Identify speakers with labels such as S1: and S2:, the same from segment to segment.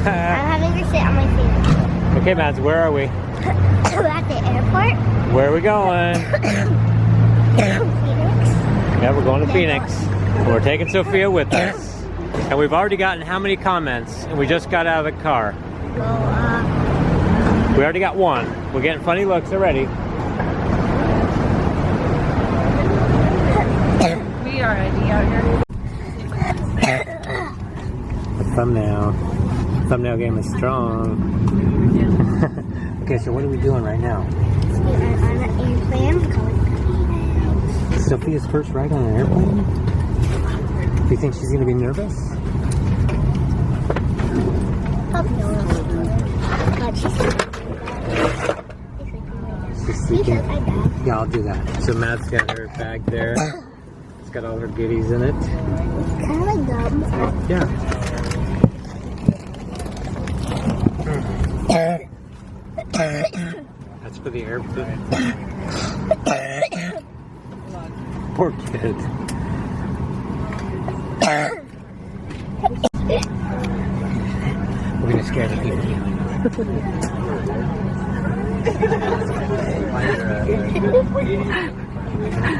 S1: having her sit on my feet.
S2: Okay, Mads, where are we?
S1: We're at the airport.
S2: Where are we going?
S1: Phoenix.
S2: Yeah, we're going to Phoenix. We're taking Sophia with us. And we've already gotten how many comments? And we just got out of the car.
S1: Well,
S2: We already got one. We're getting funny looks already.
S3: We are already out here.
S2: The thumbnail. Thumbnail game is strong. Okay, so what are we doing right now?
S1: we are on an airplane going to
S2: Sophia's first ride on an airplane? Do you think she's going to be nervous?
S1: But she's
S2: Sleeping.
S1: my bag.
S2: Yeah, I'll do that. So Matt's got her bag there. It's got all her goodies in it.
S1: Kind of like gum.
S2: Yeah. That's for the airplane. Poor kid. We're gonna scare the people behind us.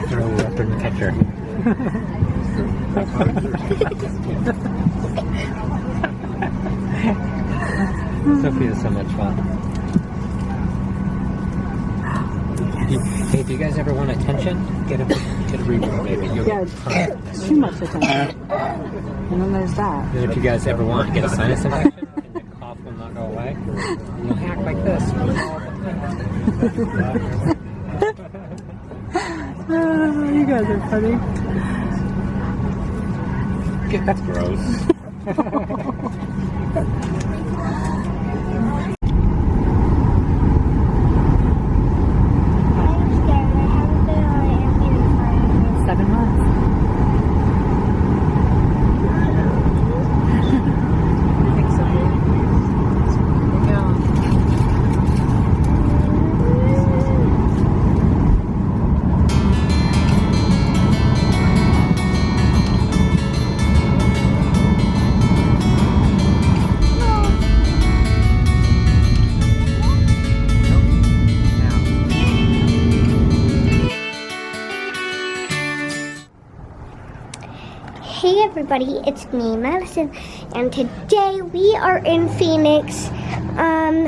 S2: Throw her up and catch her. Sophia's so much fun. Hey, do you guys ever want attention? Get a reborn, maybe. You'll
S3: Yeah, too much attention. And then there's that.
S2: And if you guys ever want to get a sinus infection and the cough will not go away, you'll hack like this.
S3: You guys are funny.
S2: That's gross.
S1: I'm scared. I haven't been on an airplane for
S3: 7 months. I think so. Yeah.
S1: Hey everybody, it's me, Madison, and today we are in Phoenix, and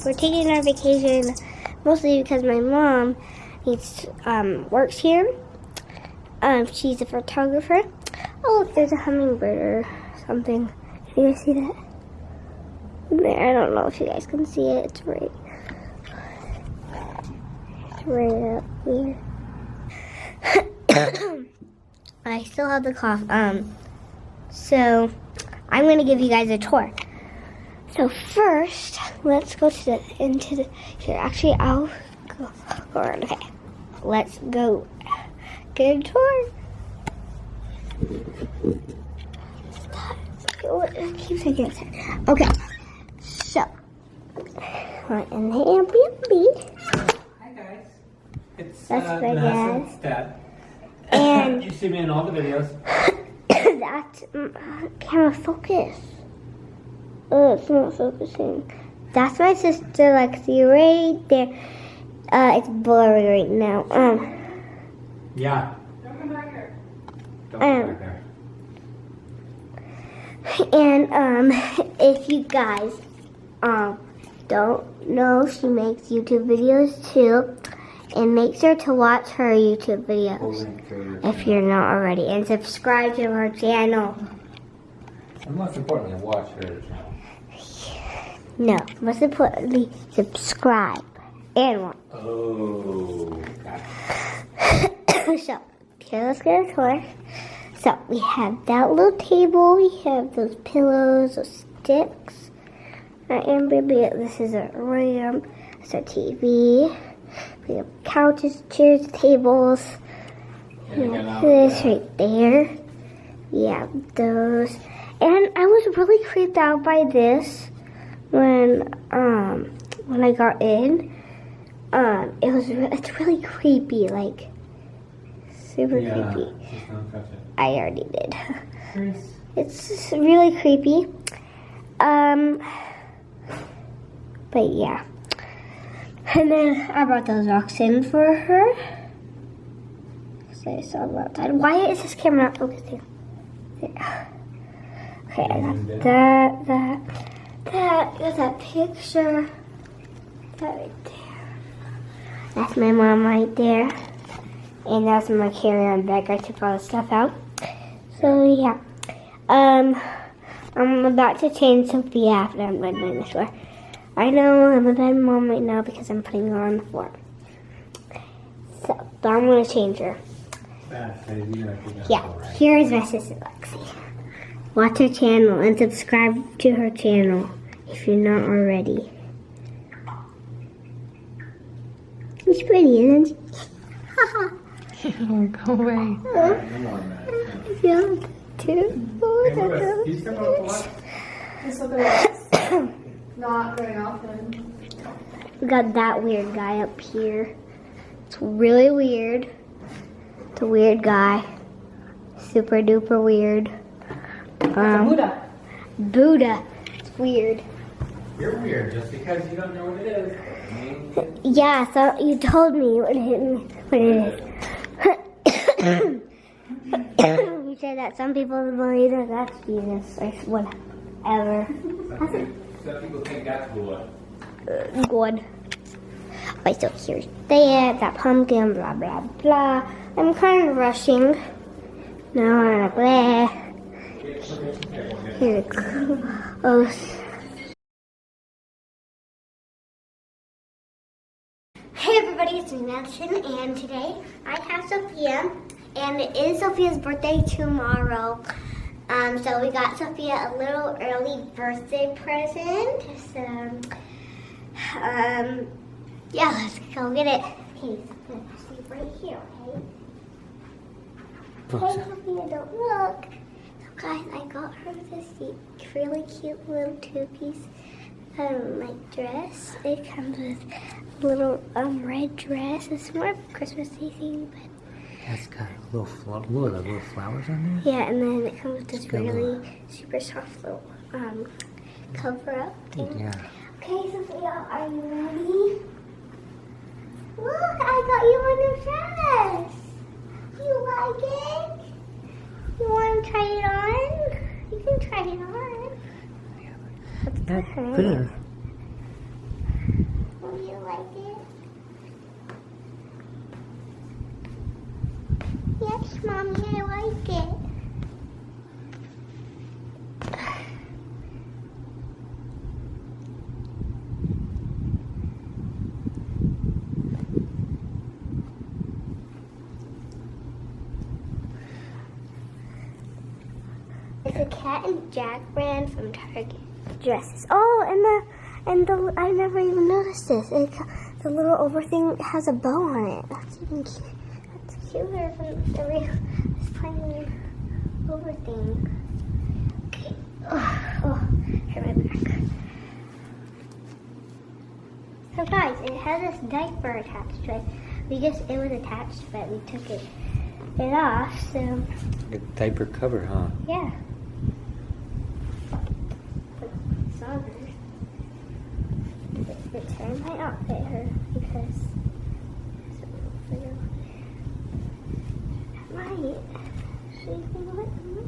S1: we're taking our vacation mostly because my mom works here. She's a photographer. Oh, look, there's a hummingbird or something. Can you guys see that? There, I don't know if you guys can see it. It's right up here. I still have the cough. So I'm gonna give you guys a tour. So first, let's go to here. Actually, I'll go around. Okay, let's go get a tour. It keeps taking its head. Okay, so we're in the Airbnb.
S2: Hi guys. It's
S1: That's my
S2: Madison's dad.
S1: And
S2: You see me in all the videos.
S1: that's camera focus. Oh, it's not focusing. That's my sister Lexi right there. It's blurry right now.
S2: Yeah. Don't come back here. Don't come back there.
S1: And if you guys don't know, she makes YouTube videos too. And make sure to watch her YouTube videos if you're not already. And subscribe to her channel.
S2: And most importantly, watch her channel.
S1: No, most importantly, subscribe and watch.
S2: Oh.
S1: So, here, let's get a tour. So, we have that little table. We have those pillows, those sticks. And baby, this is our room. It's our TV. We have couches, chairs, tables. We have this right there. We have those. And I was really creeped out by this when I got in. It's really creepy, like super creepy.
S2: Just don't touch it.
S1: I already did.
S2: Chris.
S1: It's really creepy. But yeah. And then I brought those rocks in for her. So I saw them outside. Why is this camera not focusing? There. Okay, I got got that picture. That right there. That's my mom right there. And that's my carry-on bag. I took all the stuff out. So yeah. I'm about to change Sophia after I'm done doing this tour. I know I'm a bad mom right now because I'm putting her on the floor. So, but I'm going to change her. Yeah, here's my sister Lexi. Watch her channel and subscribe to her channel if you're not already. She's pretty, isn't she?
S3: Go away.
S1: Yeah, too.
S4: Not very often.
S1: We got that weird guy up here. It's really weird. It's a weird guy. Super duper weird.
S4: Buddha.
S1: Buddha. It's weird.
S2: You're weird just because you don't know what it is.
S1: Yeah, so you told me what it is. You said that some people believe that that's Jesus or whatever.
S2: Some people think that's good.
S1: Good. Okay, so here's that pumpkin, blah, blah, blah. I'm kind of rushing. No, blah. Here it goes. Hey everybody, it's me Madison, and today I have Sophia, and it is Sophia's birthday tomorrow. So we got Sophia a little early birthday present. So, yeah, let's go get it. Okay, Sophia, stay right here, okay? Hey, Sophia, don't look. So, guys, I got her this really cute little two-piece like dress. It comes with a little red dress. It's more of a Christmassy thing, but
S2: That's got little flowers on there?
S1: yeah, and then it comes with this really super soft little cover up thing.
S2: Yeah.
S1: Okay, Sophia, are you ready? Look, I got you a new dress. You like it? You want to try it on? You can try it on.
S2: Put it in.
S1: Do you like it? Yes, Mommy, I like it. It's a Cat and Jack brand from Target dresses. Oh, and the I never even noticed this. The little over thing has a bow on it. That's even cute. That's cuter than the real this tiny over thing. Okay. Oh, hurt my back. So guys, it has this diaper attached to it. It was attached, but we took it off. So
S2: A diaper cover, huh?
S1: yeah. Return my outfit her because right. She's gonna let me.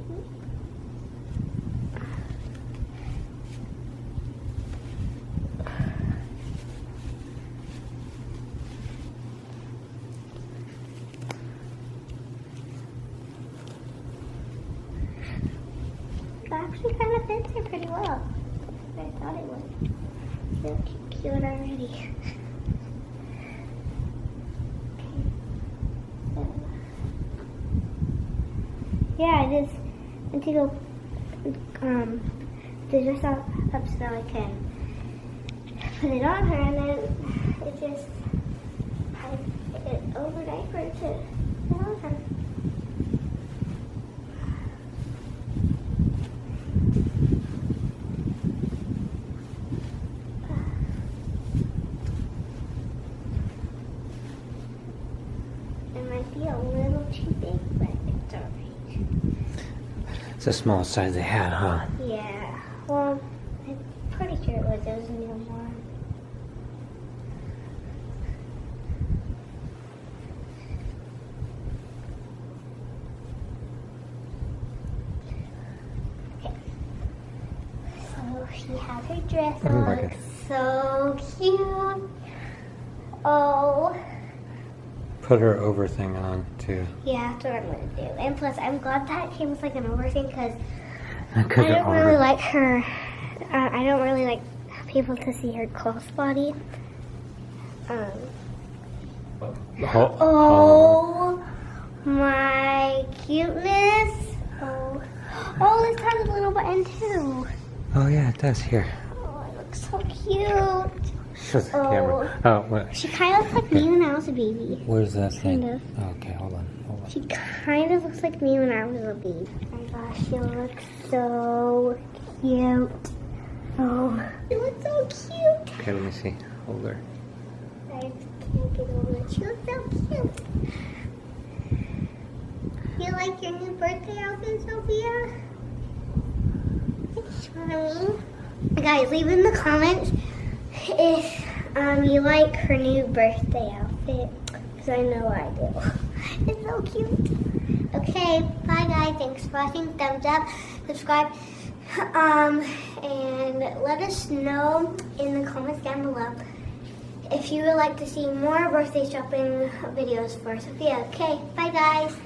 S1: It actually kind of fits her pretty well. I thought it would. Look cute already. Yeah, I just went to go do this up so I can put it on her, and then it just I put it over diaper to put on her. It might be a little too big, but it's alright.
S2: It's the smallest size they had, huh?
S1: Yeah. Well, I'm pretty sure it was a new one. Okay. So she has her dress
S2: Oh my
S1: on.
S2: God.
S1: So cute. Oh.
S2: Put her over thing on too.
S1: Yeah, that's what I'm gonna do. And plus, I'm glad that she was like an over thing because I
S2: Because
S1: don't really like her. I don't really like people to see her crossbody. Oh my cuteness! Oh, this has a little button too.
S2: Oh yeah, it does. Here.
S1: Oh, it looks so cute.
S2: Show the camera. Oh, what?
S1: She kind of looks like me when I was a baby.
S2: Where's that thing?
S1: Kind of.
S2: Oh, okay, hold on.
S1: She kind of looks like me when I was a baby. Oh my gosh, she looks so cute. Oh, she looks so cute.
S2: Okay, let me see. Hold her.
S1: I just can't get over it. She looks so cute. You like your new birthday outfit, Sophia? It's funny. Guys, leave in the comments if you like her new birthday outfit. Because I know I do. It's so cute. Okay, bye guys. Thanks for watching. Thumbs up, subscribe, and let us know in the comments down below if you would like to see more birthday shopping videos for Sophia. Okay, bye guys.